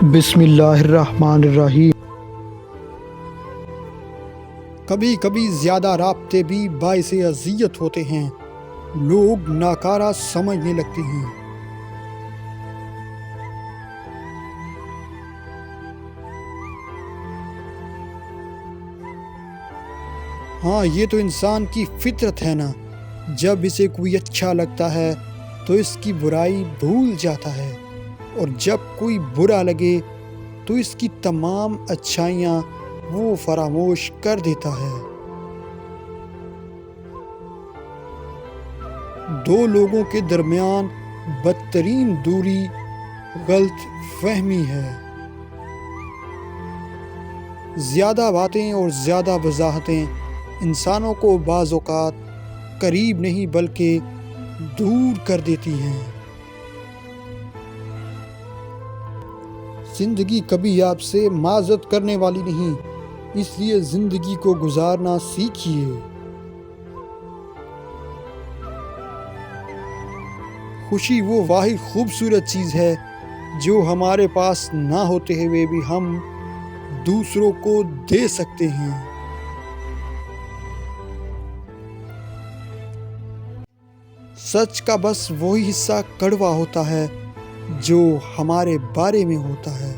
بسم اللہ الرحمن الرحیم۔ کبھی کبھی زیادہ رابطے بھی باعث اذیت ہوتے ہیں، لوگ ناکارہ سمجھنے لگتے ہیں۔ ہاں، یہ تو انسان کی فطرت ہے نا، جب اسے کوئی اچھا لگتا ہے تو اس کی برائی بھول جاتا ہے، اور جب کوئی برا لگے تو اس کی تمام اچھائیاں وہ فراموش کر دیتا ہے۔ دو لوگوں کے درمیان بدترین دوری غلط فہمی ہے۔ زیادہ باتیں اور زیادہ وضاحتیں انسانوں کو بعض اوقات قریب نہیں بلکہ دور کر دیتی ہیں۔ زندگی کبھی آپ سے معذرت کرنے والی نہیں، اس لیے زندگی کو گزارنا سیکھیے۔ خوشی وہ واحد خوبصورت چیز ہے جو ہمارے پاس نہ ہوتے ہوئے بھی ہم دوسروں کو دے سکتے ہیں۔ سچ کا بس وہی حصہ کڑوا ہوتا ہے جو ہمارے بارے میں ہوتا ہے۔